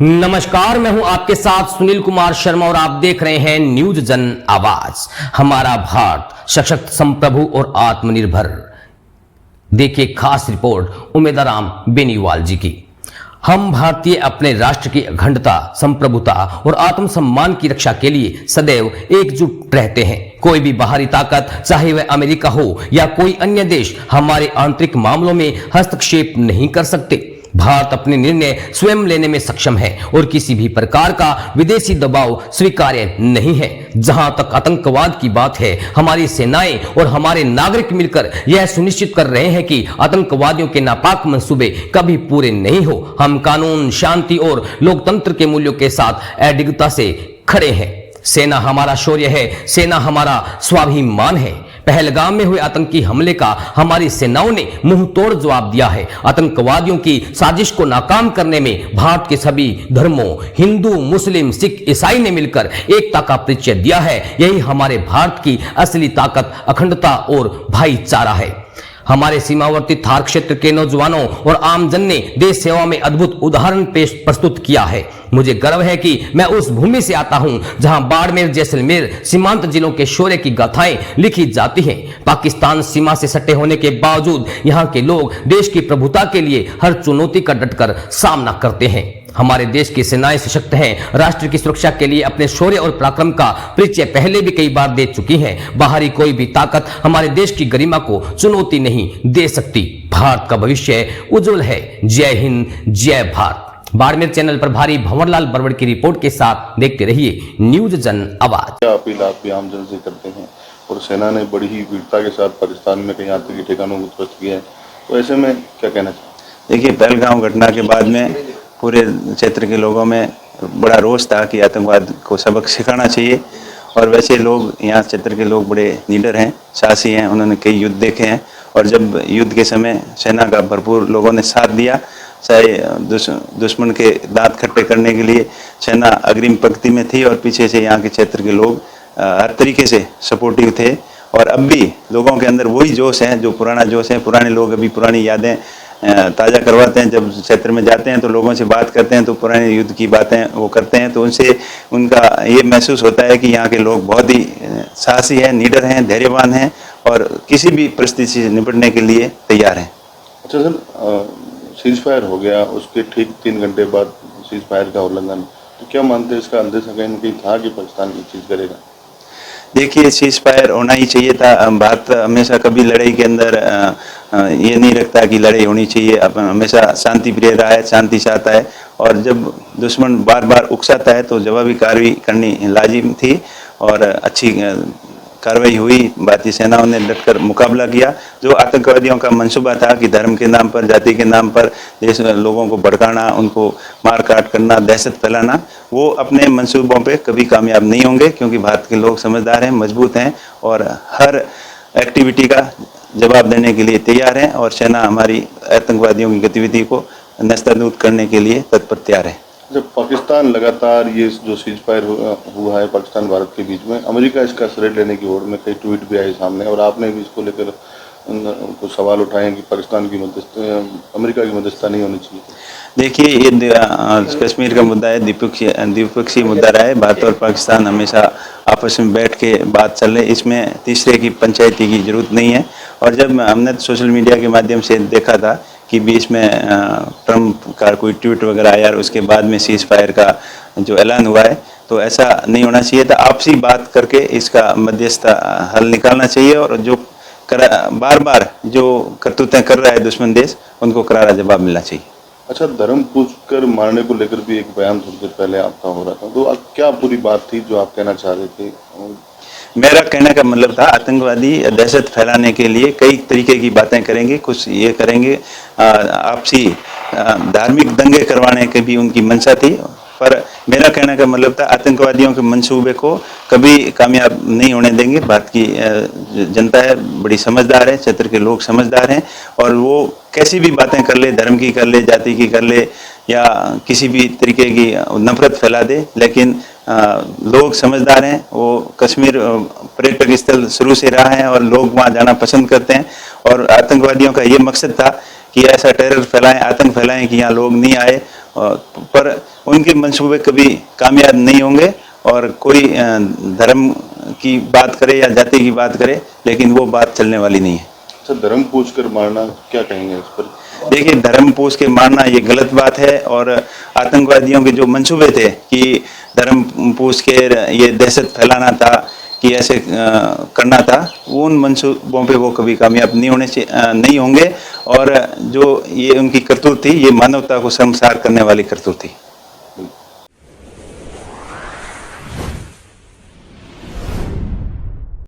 नमस्कार, मैं हूं आपके साथ सुनील कुमार शर्मा और आप देख रहे हैं न्यूज जन आवाज। हमारा भारत सशक्त, संप्रभु और आत्मनिर्भर। देखिए खास रिपोर्ट उमेदाराम बेनीवाल जी की। हम भारतीय अपने राष्ट्र की अखंडता, संप्रभुता और आत्मसम्मान की रक्षा के लिए सदैव एकजुट रहते हैं। कोई भी बाहरी ताकत, चाहे वह अमेरिका हो या कोई अन्य देश, हमारे आंतरिक मामलों में हस्तक्षेप नहीं कर सकते। भारत अपने निर्णय स्वयं लेने में सक्षम है और किसी भी प्रकार का विदेशी दबाव स्वीकार्य नहीं है। जहां तक आतंकवाद की बात है, हमारी सेनाएं और हमारे नागरिक मिलकर यह सुनिश्चित कर रहे हैं कि आतंकवादियों के नापाक मंसूबे कभी पूरे नहीं हो। हम कानून, शांति और लोकतंत्र के मूल्यों के साथ अडिगता से खड़े हैं। सेना हमारा शौर्य है, सेना हमारा स्वाभिमान है। पहलगाम में हुए आतंकी हमले का हमारी सेनाओं ने मुंह तोड़ जवाब दिया है। आतंकवादियों की साजिश को नाकाम करने में भारत के सभी धर्मों, हिंदू, मुस्लिम, सिख, ईसाई ने मिलकर एकता का परिचय दिया है। यही हमारे भारत की असली ताकत, अखंडता और भाईचारा है। हमारे सीमावर्ती थार क्षेत्र के नौजवानों और आमजन ने देश सेवा में अद्भुत उदाहरण प्रस्तुत किया है। मुझे गर्व है कि मैं उस भूमि से आता हूं जहां बाड़मेर, जैसलमेर सीमांत जिलों के शौर्य की गाथाएं लिखी जाती हैं। पाकिस्तान सीमा से सटे होने के बावजूद यहां के लोग देश की प्रभुता के लिए हर चुनौती का डटकर सामना करते हैं। हमारे देश की सेनाएं सशक्त हैं, राष्ट्र की सुरक्षा के लिए अपने शौर्य और पराक्रम का परिचय पहले भी कई बार दे चुकी हैं। बाहरी कोई भी ताकत हमारे देश की गरिमा को चुनौती नहीं दे सकती। भारत का भविष्य उज्जवल है। जय हिंद, जय भारत। बाड़मेर चैनल प्रभारी भंवरलाल बरवड़ की रिपोर्ट के साथ देखते रहिए न्यूज जन आवाज। अपील आप आम जन से करते हैं और सेना ने बड़ी ही वीरता के साथ पाकिस्तान में कई आतंकी ठिकानों को ध्वस्त किया है, तो ऐसे में क्या कहना चाहिए? देखिए, पहलगाम घटना के बाद में पूरे क्षेत्र के लोगों में बड़ा रोष था कि आतंकवाद को सबक सिखाना चाहिए। और वैसे लोग, यहाँ क्षेत्र के लोग बड़े लीडर हैं, साहसी हैं, उन्होंने कई युद्ध देखे हैं। और जब युद्ध के समय सेना का भरपूर लोगों ने साथ दिया, चाहे दुश्मन के दांत खट्टे करने के लिए सेना अग्रिम पंक्ति में थी और पीछे से यहाँ के क्षेत्र के लोग हर तरीके से सपोर्टिव थे। और अब भी लोगों के अंदर वही जोश है जो पुराना जोश है। पुराने लोग अभी पुरानी यादें ताज़ा करवाते हैं। जब क्षेत्र में जाते हैं तो लोगों से बात करते हैं तो पुराने युद्ध की बातें वो करते हैं, तो उनसे उनका ये महसूस होता है कि यहाँ के लोग बहुत ही साहसी हैं, निडर हैं, धैर्यवान हैं और किसी भी परिस्थिति से निपटने के लिए तैयार हैं। अच्छा सर, सीज फायर हो गया, उसके ठीक 3 घंटे बाद सीज फायर का उल्लंघन, तो क्या मानते हैं इसका अंदेशा कहीं न कहीं था कि पाकिस्तान ये चीज़ करेगा? देखिए, सीज फायर होना ही चाहिए था। भारत हमेशा कभी लड़ाई के अंदर ये नहीं रखता कि लड़ाई होनी चाहिए। अपन हमेशा शांति प्रिय रहा है, शांति चाहता है। और जब दुश्मन बार बार उकसाता है तो जवाबी कार्रवाई करनी लाजिम थी और अच्छी कार्रवाई हुई। भारतीय सेनाओं ने डटकर मुकाबला किया। जो आतंकवादियों का मंसूबा था कि धर्म के नाम पर, जाति के नाम पर देश में लोगों को भड़काना, उनको मार काट करना, दहशत फैलाना, वो अपने मंसूबों पे कभी कामयाब नहीं होंगे, क्योंकि भारत के लोग समझदार हैं, मजबूत हैं और हर एक्टिविटी का जवाब देने के लिए तैयार हैं। और सेना हमारी आतंकवादियों की गतिविधि को नस्तनाबूद करने के लिए तत्पर तैयार है। जब पाकिस्तान लगातार ये जो सीज फायर हुआ है पाकिस्तान भारत के बीच में, अमेरिका इसका श्रेय लेने की होड़ में कई ट्वीट भी आए सामने और आपने भी इसको लेकर कुछ सवाल उठाए कि पाकिस्तान की अमेरिका की मध्यस्थता नहीं होनी चाहिए। देखिए, ये कश्मीर का मुद्दा है, द्विपक्षीय मुद्दा रहा है। भारत और पाकिस्तान हमेशा आपस में बैठ के बात चल रही, इसमें तीसरे की पंचायती की जरूरत नहीं है। और जब हमने सोशल मीडिया के माध्यम से देखा था कि बीच में ट्रंप का कोई ट्वीट वगैरह आया और उसके बाद में सीज फायर का जो ऐलान हुआ है, तो ऐसा नहीं होना चाहिए था। आपसी बात करके इसका मध्यस्थ हल निकालना चाहिए और जो बार बार जो करतूतें कर रहा है दुश्मन देश, उनको करारा जवाब मिलना चाहिए। अच्छा, धर्म पूछकर मारने को लेकर भी एक बयान थोड़ी देर पहले आपका हो रहा था, तो क्या पूरी बात थी जो आप कहना चाह रहे थे? मेरा कहने का मतलब था, आतंकवादी दहशत फैलाने के लिए कई तरीके की बातें करेंगे। कुछ ये करेंगे, आपसी धार्मिक दंगे करवाने की भी उनकी मंशा थी। पर मेरा कहने का मतलब था, आतंकवादियों के मंसूबे को कभी कामयाब नहीं होने देंगे। भारत की जनता है, बड़ी समझदार है, क्षेत्र के लोग समझदार हैं और वो कैसी भी बातें कर ले, धर्म की कर ले, जाति की कर ले या किसी भी तरीके की नफरत फैला दे, लेकिन लोग समझदार हैं। वो कश्मीर पर्यटक स्थल शुरू से रहा है और लोग वहाँ जाना पसंद करते हैं। और आतंकवादियों का ये मकसद था कि ऐसा टेरर फैलाएं, आतंक फैलाएं कि यहाँ लोग नहीं आए पर उनके मंसूबे कभी कामयाब नहीं होंगे। और कोई धर्म की बात करे या जाति की बात करे, लेकिन वो बात चलने वाली नहीं है। अच्छा, धर्म पूछ कर मारना, क्या कहेंगे इस पर? देखिए, धर्म पूछ के मारना ये गलत बात है। और आतंकवादियों के जो मंसूबे थे कि धर्म पूछ के ये दहशत फैलाना था, कि ऐसे करना था, उन मंसूबों पे वो कभी कामयाब नहीं होंगे। और जो ये उनकी करतूत थी, ये मानवता को शर्मसार करने वाली करतूत थी।